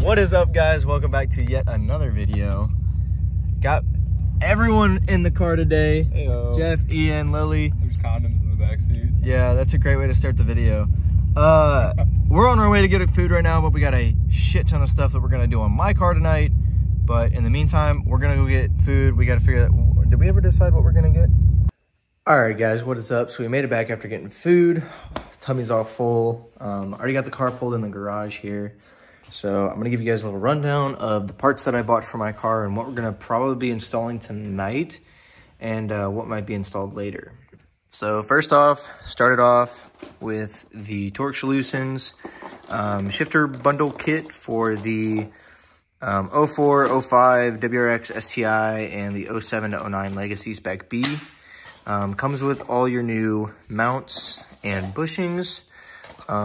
What is up, guys? Welcome back to yet another video. Got everyone in the car today. Heyo. Jeff, Ian, Lily. There's condoms in the back seat. Yeah, that's a great way to start the video. We're on our way to get food right now, but we got a shit ton of stuff that we're gonna do on my car tonight. But in the meantime, we're gonna go get food. We gotta figure out, did we ever decide what we're gonna get? All right, guys, what is up? So we made it back after getting food. Tummy's all full. Already got the car pulled in the garage here. So I'm gonna give you guys a little rundown of the parts that I bought for my car and what we're gonna probably be installing tonight and what might be installed later. So first off, started off with the torque solutions shifter bundle kit for the 04, 05 WRX STI and the 07 to 09 Legacy SpecB. Comes with all your new mounts and bushings,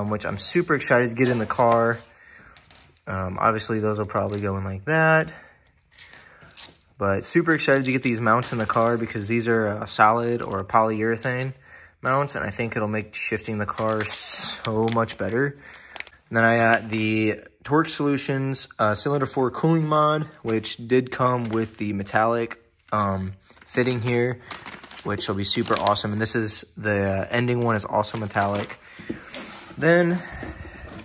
which I'm super excited to get in the car. Obviously those will probably go in like that, but super excited to get these mounts in the car because these are a solid or a polyurethane mounts, and I think it'll make shifting the car so much better. And then I got the Torque Solutions cylinder 4 cooling mod, which did come with the metallic fitting here, which will be super awesome. And this is the ending one is also metallic. Then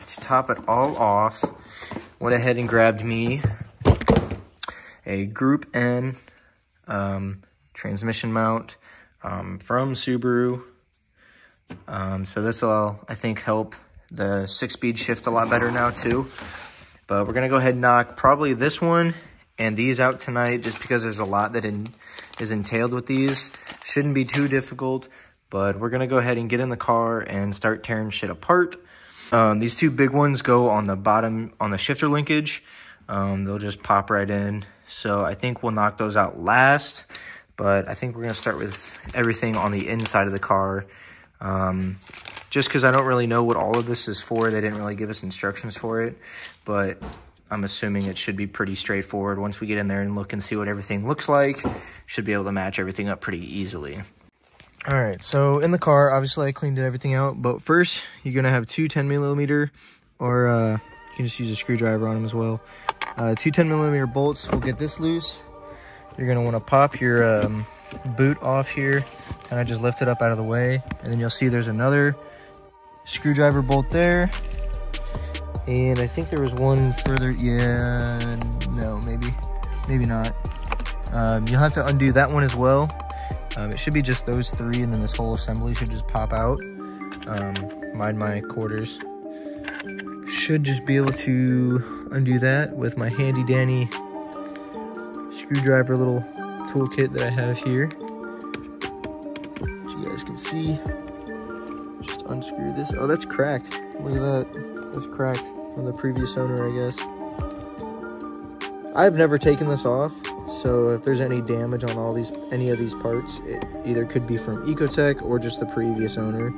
to top it all off, went ahead and grabbed me a Group N transmission mount from Subaru. So this will, I think, help the 6-speed shift a lot better now too. But we're gonna go ahead and knock probably this one and these out tonight, just because there's a lot that is entailed with these. Shouldn't be too difficult, but we're gonna go ahead and get in the car and start tearing shit apart. These two big ones go on the bottom, on the shifter linkage. They'll just pop right in. So I think we'll knock those out last, but I think we're gonna start with everything on the inside of the car. Just because I don't really know what all of this is for. They didn't really give us instructions for it, but I'm assuming it should be pretty straightforward. Once we get in there and look and see what everything looks like, should be able to match everything up pretty easily. All right, so in the car, obviously I cleaned everything out, but first you're gonna have two 10mm, or you can just use a screwdriver on them as well. Two 10mm bolts will get this loose. You're gonna wanna pop your boot off here, and I just lift it up out of the way, and then you'll see there's another screwdriver bolt there. And I think there was one further, yeah, no, maybe not. You'll have to undo that one as well. It should be just those three, and then this whole assembly should just pop out. Mind my quarters. Should just be able to undo that with my handy dandy screwdriver little toolkit that I have here. As you guys can see, just unscrew this. Oh, that's cracked. Look at that. That's cracked from the previous owner, I guess. I've never taken this off, so if there's any damage on any of these parts, it either could be from Ecotech or just the previous owner.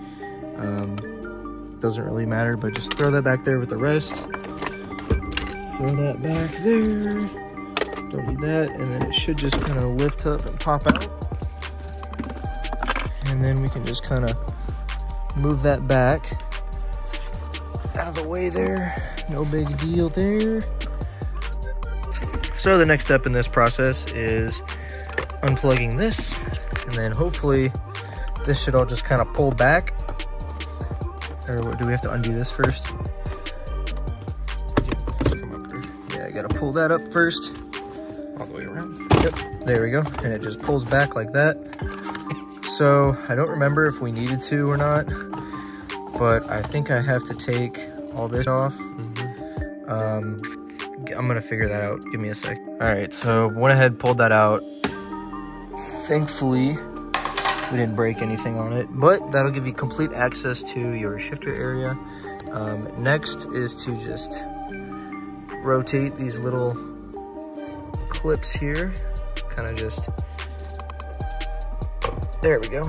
Doesn't really matter, but just throw that back there with the rest. Throw that back there. Don't need that, and then it should just kind of lift up and pop out. And then we can just kind of move that back out of the way there. No big deal there. So the next step in this process is unplugging this, and then hopefully this should all just kind of pull back. Or do we have to undo this first? Yeah, I gotta pull that up first. All the way around. Yep, there we go. And it just pulls back like that. So I don't remember if we needed to or not, but I think I have to take all this off. I'm gonna figure that out. Give me a sec. All right, so went ahead, pulled that out. Thankfully, we didn't break anything on it, but that'll give you complete access to your shifter area. Next is to just rotate these little clips here. Kind of just, there we go.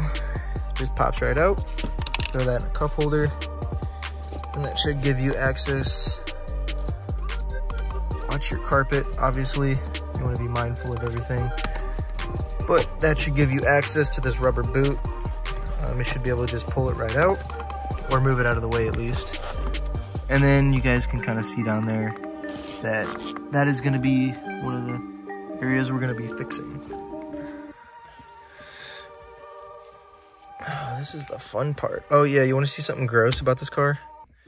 Just pops right out. Throw that in a cup holder. And that should give you access. Watch your carpet, obviously. You want to be mindful of everything. But that should give you access to this rubber boot. You should be able to just pull it right out, or move it out of the way at least. And then you guys can kind of see down there that that is going to be one of the areas we're going to be fixing. Oh, this is the fun part. Oh yeah, you want to see something gross about this car?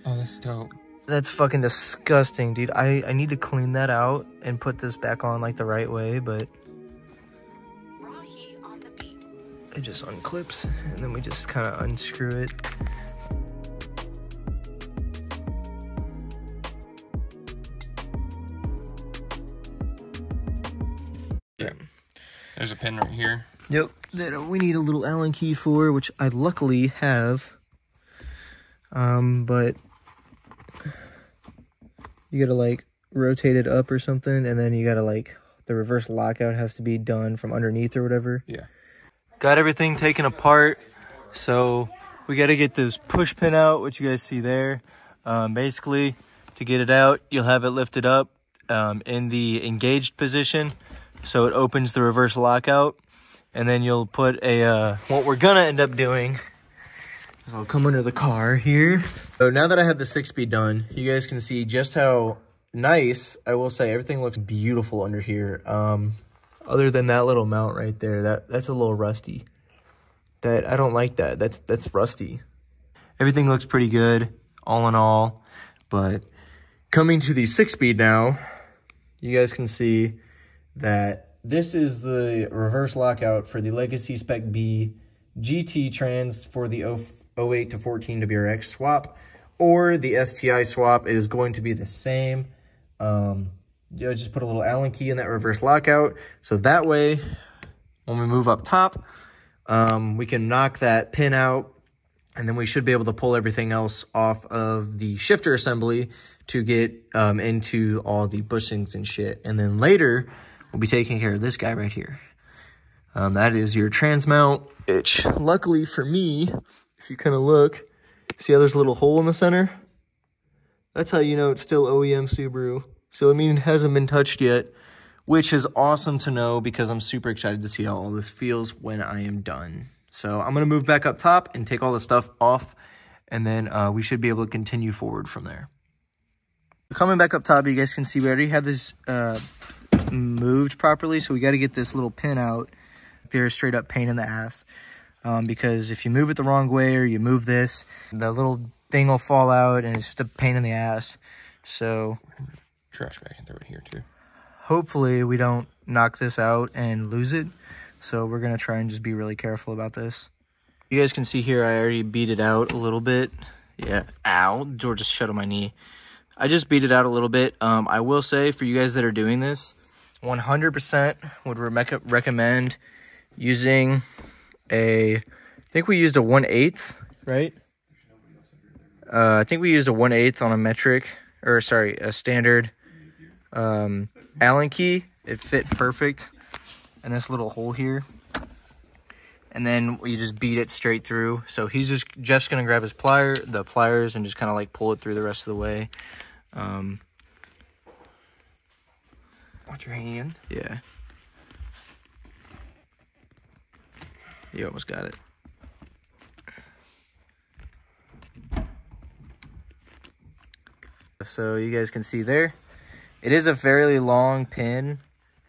Oh, that's dope. That's fucking disgusting, dude. I need to clean that out and put this back on like the right way, but it just unclips and then we just kind of unscrew it. Yeah. There's a pin right here. Yep, that we need a little Allen key for, which I luckily have. But you gotta like rotate it up or something, and then you gotta like, the reverse lockout has to be done from underneath or whatever. Yeah. Got everything taken apart, so we got to get this push pin out, which you guys see there. Basically, to get it out, you'll have it lifted up in the engaged position, so it opens the reverse lockout, and then you'll put a, what we're gonna end up doing is I'll come under the car here. So now that I have the 6-speed done, you guys can see just how nice, I will say, everything looks beautiful under here. Other than that little mount right there, that's a little rusty. I don't like that. That's rusty. Everything looks pretty good, all in all. But coming to the 6-speed now, you guys can see that this is the reverse lockout for the Legacy SpecB GT Trans for the 08 to 14 WRX swap, or the STI swap. It is going to be the same. You know, just put a little Allen key in that reverse lockout, so that way when we move up top, we can knock that pin out, and then we should be able to pull everything else off of the shifter assembly to get into all the bushings and shit. And then later we'll be taking care of this guy right here. That is your trans mount, which luckily for me, if you kind of look, see how there's a little hole in the center? That's how you know it's still OEM Subaru. So, I mean, it hasn't been touched yet, which is awesome to know because I'm super excited to see how all this feels when I am done. So, I'm going to move back up top and take all the stuff off, and then we should be able to continue forward from there. Coming back up top, you guys can see we already have this moved properly, so we got to get this little pin out. They're a straight up pain in the ass, because if you move it the wrong way or you move this, the little thing will fall out, and it's just a pain in the ass. So Trash bag and throw it here too. Hopefully we don't knock this out and lose it. So we're going to try and just be really careful about this. You guys can see here I already beat it out a little bit. Yeah, ow, the door just shut on my knee. I just beat it out a little bit. I will say, for you guys that are doing this, 100% would recommend using I think we used a 1/8, right? I think we used a 1/8 on a metric, or sorry, a standard Allen key. It fit perfect in this little hole here, and then you just beat it straight through. So Jeff's gonna grab his the pliers and just kind of like pull it through the rest of the way. Watch your hand. Yeah, you almost got it. So you guys can see there, it is a fairly long pin.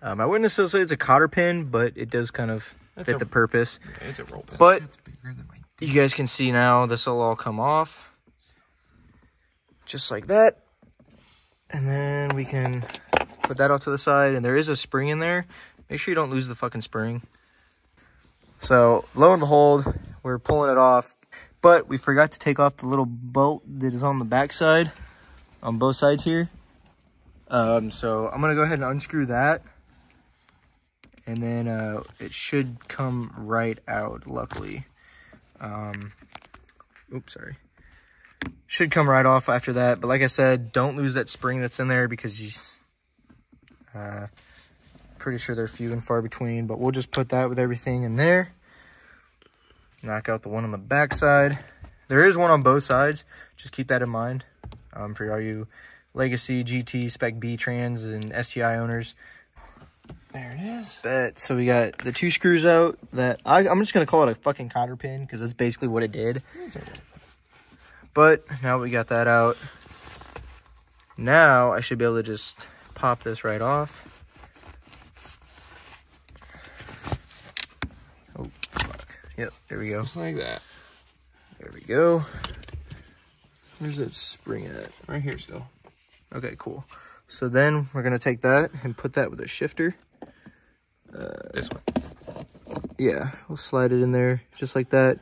I wouldn't necessarily say it's a cotter pin, but it does kind of fit the purpose. Yeah, it's a roll pin. But it's bigger than my you guys can see now, this will all come off. Just like that. And then we can put that off to the side. And there is a spring in there. Make sure you don't lose the fucking spring. So, lo and behold, we're pulling it off. But we forgot to take off the little bolt that is on the back side. On both sides here. So I'm gonna go ahead and unscrew that, and then it should come right out, luckily. Oops, sorry. should come right off after that. But like I said, don't lose that spring that's in there because you pretty sure they're few and far between. But we'll just put that with everything in there. Knock out the one on the back side. There is one on both sides. Just keep that in mind for all you Legacy, GT, SpecB trans, and STI owners. There it is. Bet. So we got the 2 screws out that I'm just going to call it a fucking cotter pin because that's basically what it did. But now we got that out. Now I should be able to just pop this right off. Oh, fuck. Yep, there we go. Just like that. There we go. Where's that spring at? Right here still. Okay, cool. So then we're going to take that and put that with a shifter. This one. Yeah, we'll slide it in there just like that.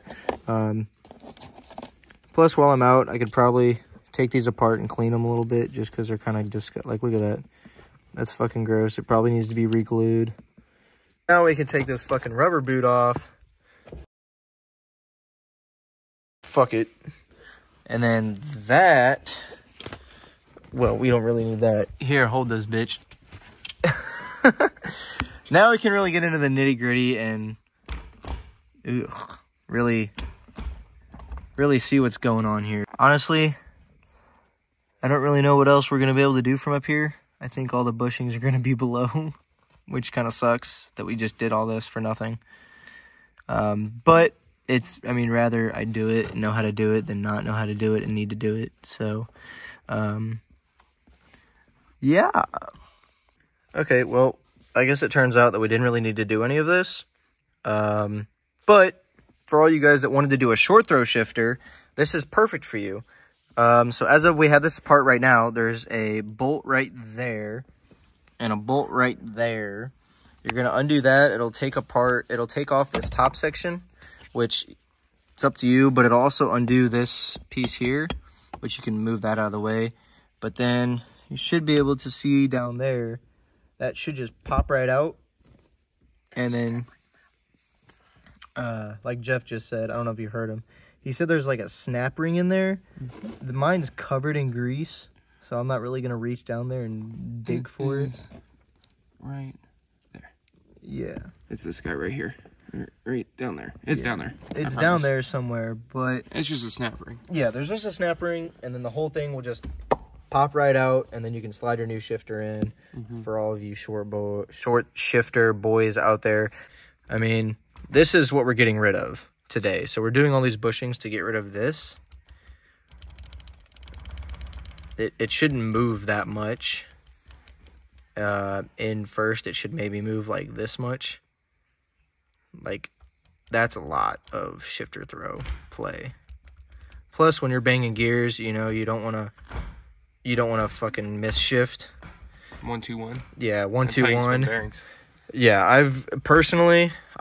Plus, while I'm out, I could probably take these apart and clean them a little bit just because they're kind of just like, look at that. That's fucking gross. It probably needs to be re-glued. Now we can take this fucking rubber boot off. Fuck it. And then that, well, we don't really need that. Here, hold this bitch. Now we can really get into the nitty gritty and really see what's going on here. Honestly, I don't really know what else we're going to be able to do from up here. I think all the bushings are going to be below, which kind of sucks that we just did all this for nothing. But it's, I mean, rather I do it and know how to do it than not know how to do it and need to do it. So, yeah. Okay, well, I guess it turns out that we didn't really need to do any of this. But for all you guys that wanted to do a short throw shifter, this is perfect for you. So as of we have this part right now, there's a bolt right there and a bolt right there. You're going to undo that. It'll take off this top section, which it's up to you, but it'll also undo this piece here, which you can move that out of the way. But then you should be able to see down there, that should just pop right out. And then, like Jeff just said, I don't know if you heard him. He said there's like a snap ring in there. Mine's covered in grease, so I'm not really going to reach down there and dig for it. Right there. Yeah. It's this guy right here. Right down there. It's down there. It's down there somewhere, but... It's just a snap ring. Yeah, there's just a snap ring, and then the whole thing will just pop right out, and then you can slide your new shifter in for all of you short shifter boys out there. I mean, this is what we're getting rid of today. So we're doing all these bushings to get rid of this. It shouldn't move that much. In first, it should maybe move like this much. Like, that's a lot of shifter throw play. Plus, when you're banging gears, you know, you don't want to fucking miss shift. 1-2-1. Yeah, 1-2-1. Bearings. Yeah,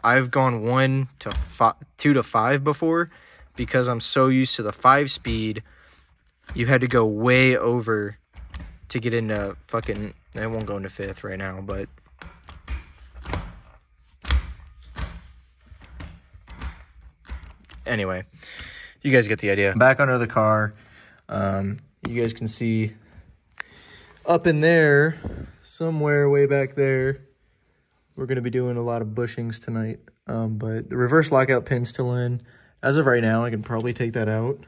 I've gone 1 to 5, 2 to 5 before, because I'm so used to the 5-speed. You had to go way over to get into fucking. I won't go into 5th right now, but anyway, you guys get the idea. Back under the car, you guys can see up in there, somewhere way back there, we're going to be doing a lot of bushings tonight. But the reverse lockout pin's still in. As of right now, I can probably take that out.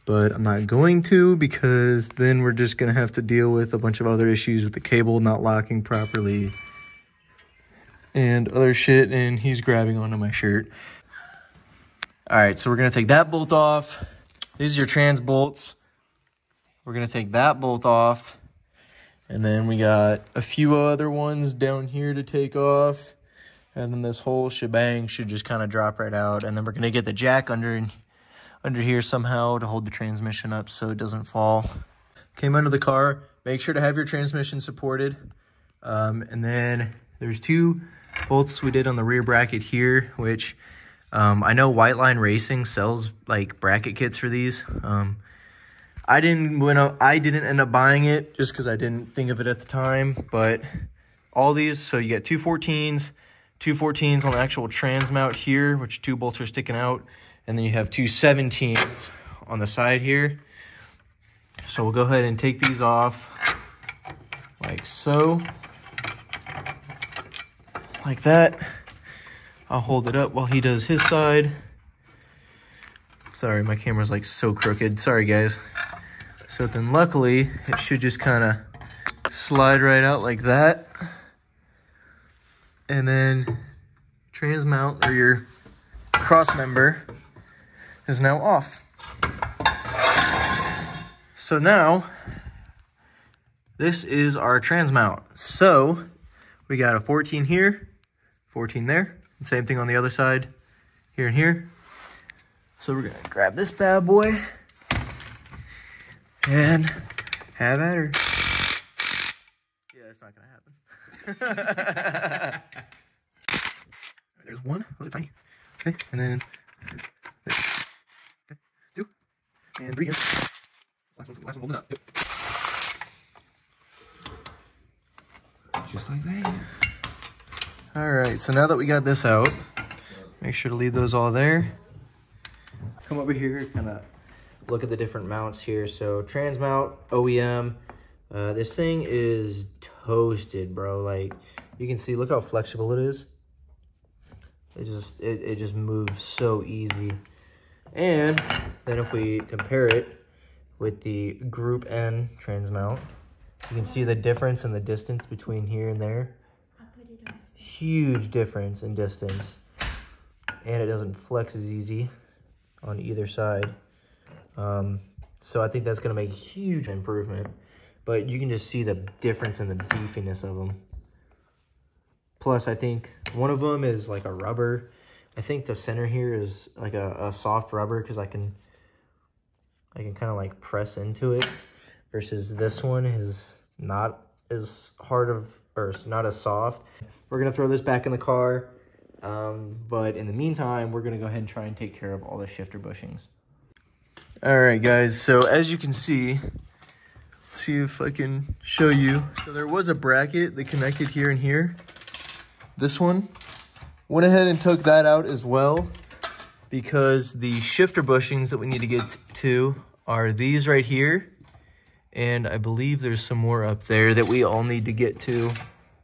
But I'm not going to, because then we're just going to have to deal with a bunch of other issues with the cable not locking properly and other shit, and he's grabbing onto my shirt. All right, so we're going to take that bolt off. These are your trans bolts. We're going to take that bolt off. And then we got a few other ones down here to take off. And then this whole shebang should just kind of drop right out. And then we're going to get the jack under here somehow to hold the transmission up so it doesn't fall. Came under the car. Make sure to have your transmission supported. And then there's 2 bolts we did on the rear bracket here, which I know White Line Racing sells like bracket kits for these. I didn't end up buying it just because I didn't think of it at the time. But all these, so you get 2 14s on the actual trans mount here, which 2 bolts are sticking out. And then you have 2 17s on the side here. So we'll go ahead and take these off like so. Like that. I'll hold it up while he does his side. Sorry, my camera's like so crooked. Sorry, guys. So then luckily, it should just kind of slide right out like that. And then trans mount, or your cross member, is now off. So now, this is our trans mount. So we got a 14 here, 14 there, and same thing on the other side, here and here. So we're gonna grab this bad boy and have at her. Yeah, it's not gonna happen. There's one, really tiny. Okay, and then there. Okay, 2, and 3 here. Last one holding up. Yep. Just like that. All right, so now that we got this out, make sure to leave those all there. Come over here, kind of look at the different mounts here. So trans mount, OEM. This thing is toasted, bro. Like, you can see, look how flexible it is. It just moves so easy. And then if we compare it with the Group N trans mount, you can see the difference in the distance between here and there. Huge difference in distance. And it doesn't flex as easy on either side. So I think that's gonna make a huge improvement. But you can just see the difference in the beefiness of them. Plus, I think one of them is like a rubber. I think the center here is like a soft rubber because I can kind of like press into it. Versus this one is not as hard of, or not as soft. We're gonna throw this back in the car. But in the meantime, we're gonna go ahead and try and take care of all the shifter bushings. All right, guys, so as you can see if I can show you. So there was a bracket that connected here and here. This one, went ahead and took that out as well because the shifter bushings that we need to get to are these right here. And I believe there's some more up there that we all need to get to.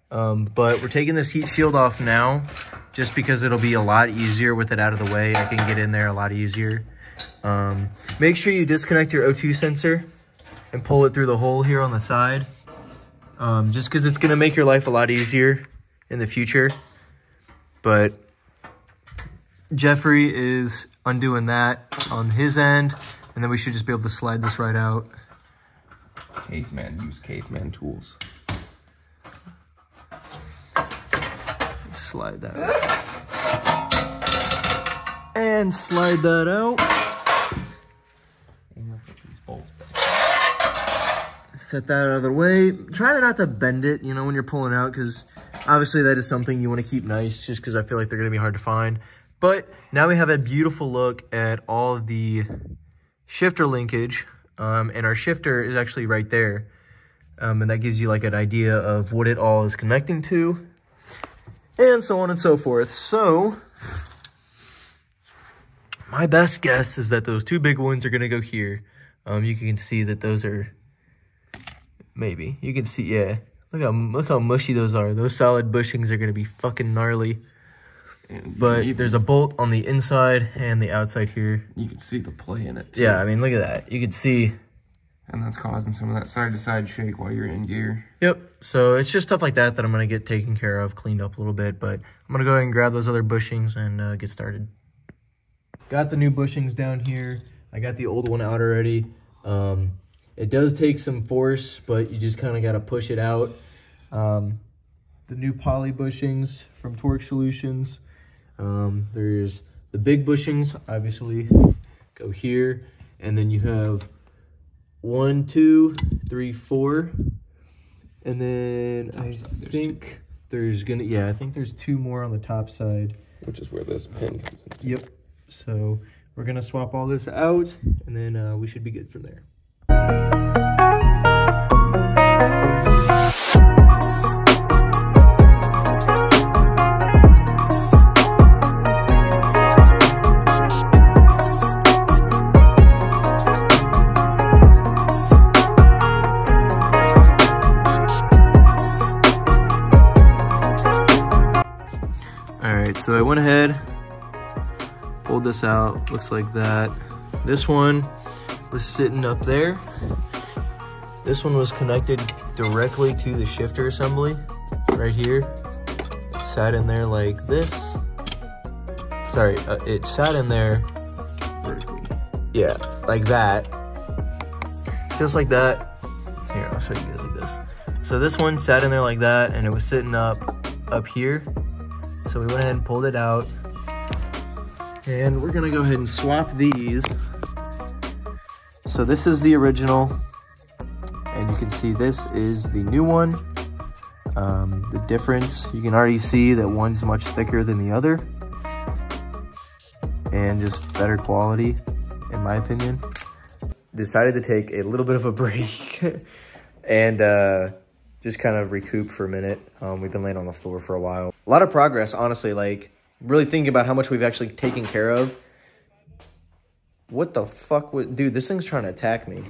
But we're taking this heat shield off now just because it'll be a lot easier with it out of the way. I can get in there a lot easier. Make sure you disconnect your O2 sensor and pull it through the hole here on the side. Just because it's going to make your life a lot easier in the future. But Jeffrey is undoing that on his end. And then we should just be able to slide this right out. Caveman, use caveman tools. Slide that out. And slide that out. Set that out of the way. Try not to bend it, you know, when you're pulling out, because obviously that is something you want to keep nice, just because I feel like they're going to be hard to find. But now we have a beautiful look at all of the shifter linkage, and our shifter is actually right there. And that gives you like an idea of what it all is connecting to, and so on and so forth. So my best guess is that those two big ones are going to go here. You can see that those are, maybe you can see, yeah, look how mushy those are. Those solid bushings are going to be fucking gnarly. But there's a bolt on the inside and the outside here. You can see the play in it too. Yeah, I mean, look at that. You can see. And that's causing some of that side-to-side shake while you're in gear. Yep. So it's just stuff like that that I'm going to get taken care of, cleaned up a little bit. But I'm going to go ahead and grab those other bushings and get started. Got the new bushings down here. I got the old one out already. It does take some force, but you just kind of got to push it out. The new poly bushings from Torque Solutions. There's the big bushings, obviously, go here. And then you have 1, 2, 3, 4. And then I think there's gonna, yeah, I think there's 2 more on the top side. Which is where this pin comes in. Yep. So we're gonna swap all this out, and then we should be good from there. right, so I went ahead, pulled this out, looks like that. This one was sitting up there. This one was connected directly to the shifter assembly right here. It sat in there like this. Sorry, it sat in there vertically. Yeah, like that. Just like that. Here, I'll show you guys like this. So this one sat in there like that, and it was sitting up here. So we went ahead and pulled it out. And we're gonna go ahead and swap these. So this is the original. And you can see this is the new one. The difference, you can already see that one's much thicker than the other. And just better quality, in my opinion. Decided to take a little bit of a break and just kind of recoup for a minute. We've been laying on the floor for a while. A lot of progress, honestly, like really thinking about how much we've actually taken care of. What the fuck dude, this thing's trying to attack me.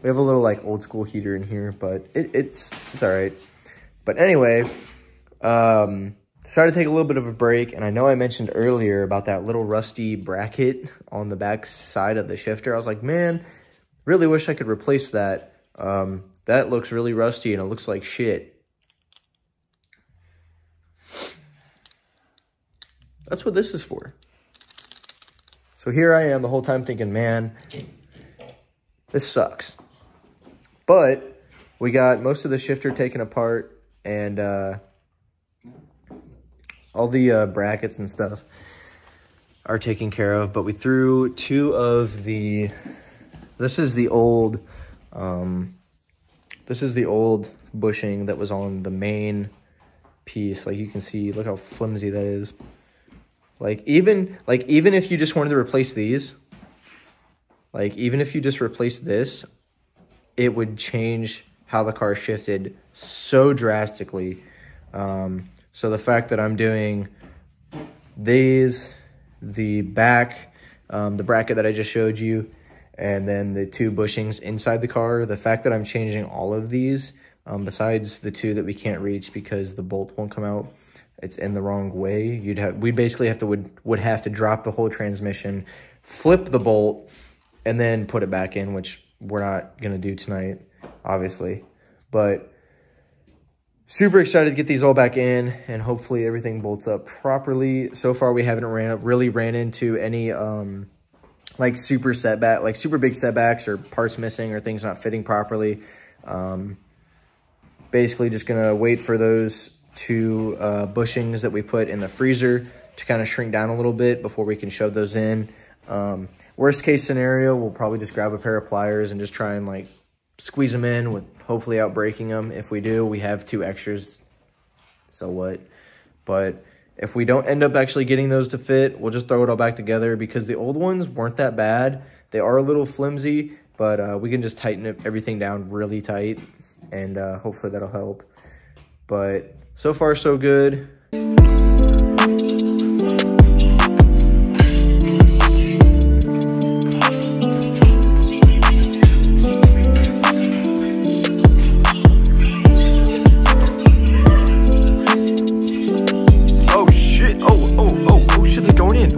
We have a little like old school heater in here, but it's all right. But anyway, decided to take a little bit of a break. And I know I mentioned earlier about that little rusty bracket on the back side of the shifter. I was like, man, really wish I could replace that. That looks really rusty and it looks like shit. That's what this is for. So here I am the whole time thinking, man, this sucks. But we got most of the shifter taken apart and all the brackets and stuff are taken care of. But we threw two of the, this is the old bushing that was on the main piece. Like you can see, look how flimsy that is. Even if you just wanted to replace these, like even if you just replaced this, it would change how the car shifted so drastically. So the fact that I'm doing these, the back, the bracket that I just showed you, and then the two bushings inside the car, the fact that I'm changing all of these, besides the two that we can't reach because the bolt won't come out, it's in the wrong way. We basically would have to drop the whole transmission, flip the bolt, and then put it back in, which we're not gonna do tonight, obviously. But super excited to get these all back in, and hopefully everything bolts up properly. So far, we haven't really ran into any like super big setbacks or parts missing or things not fitting properly. Basically, just gonna wait for those two bushings that we put in the freezer to kind of shrink down a little bit before we can shove those in. Worst case scenario, we'll probably just grab a pair of pliers and just try and like squeeze them in with hopefully out breaking them. If we do, we have two extras, so what? But if we don't end up actually getting those to fit, we'll just throw it all back together because the old ones weren't that bad. They are a little flimsy, but we can just tighten everything down really tight, and hopefully that'll help. But so far, so good.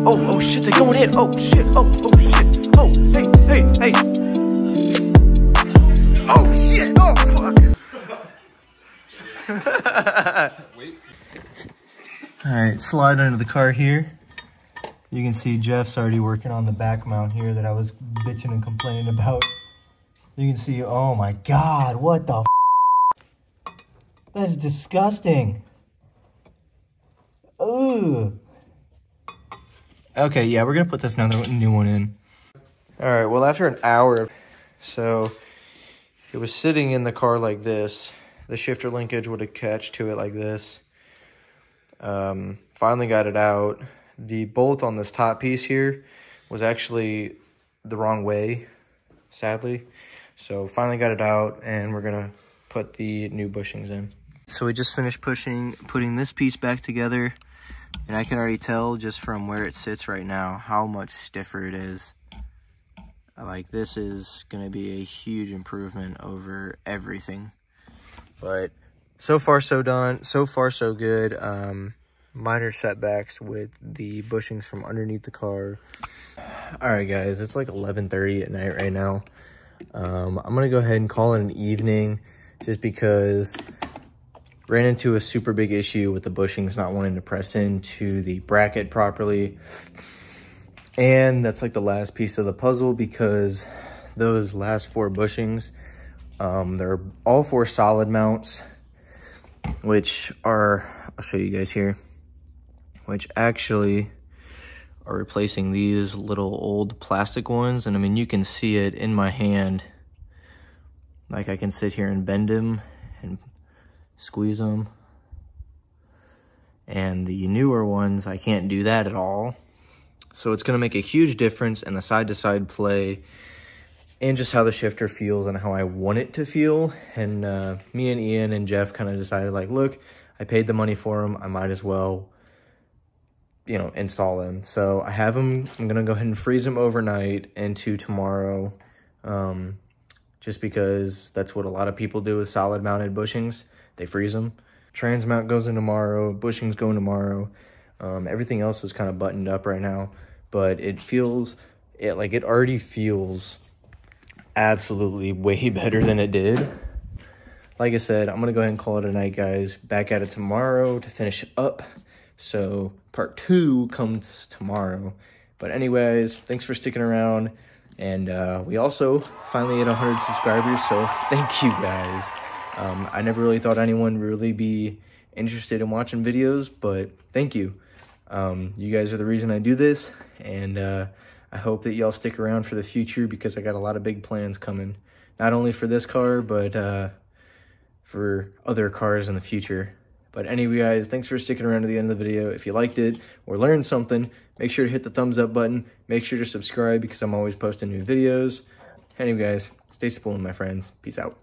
Oh shit, they're going in. Oh shit, oh shit. Oh, hey. Oh shit, oh fuck. Alright, slide under the car here. You can see Jeff's already working on the back mount here that I was bitching and complaining about. You can see, oh my god, what the f? That's disgusting. Ugh. Okay, yeah, we're gonna put this new one in. All right, well, after an hour, so it was sitting in the car like this. The shifter linkage would attach to it like this. Finally got it out. The bolt on this top piece here was actually the wrong way, sadly. So finally got it out, and we're gonna put the new bushings in. So we just finished putting this piece back together. And I can already tell just from where it sits right now how much stiffer it is. Like, this is going to be a huge improvement over everything. But so far so done. So far so good. minor setbacks with the bushings from underneath the car. All right, guys, it's like 11:30 at night right now. I'm gonna go ahead and call it an evening just because ran into a super big issue with the bushings not wanting to press into the bracket properly. And that's like the last piece of the puzzle, because those last 4 bushings, they're all 4 solid mounts, which are, I'll show you guys here, which actually are replacing these little old plastic ones. And I mean, you can see it in my hand. Like, I can sit here and bend them and squeeze them. And the newer ones, I can't do that at all. So it's gonna make a huge difference in the side-to-side play and just how the shifter feels and how I want it to feel. And me and Ian and Jeff kind of decided, like, look, I paid the money for them, I might as well, you know, install them. So I have them. I'm gonna go ahead and freeze them overnight into tomorrow, just because that's what a lot of people do with solid mounted bushings. They freeze them. Trans mount goes in tomorrow, bushings go in tomorrow. Everything else is kind of buttoned up right now, but it already feels absolutely way better than it did. Like I said, I'm gonna go ahead and call it a night, guys. Back at it tomorrow to finish up. So part 2 comes tomorrow. But anyways, thanks for sticking around. And we also finally hit 100 subscribers, so thank you guys. I never really thought anyone would really be interested in watching videos, but thank you. You guys are the reason I do this, and I hope that y'all stick around for the future, because I got a lot of big plans coming. Not only for this car, but for other cars in the future. But anyway, guys, thanks for sticking around to the end of the video. If you liked it or learned something, make sure to hit the thumbs up button. Make sure to subscribe, because I'm always posting new videos. Anyway, guys, stay spooling, my friends. Peace out.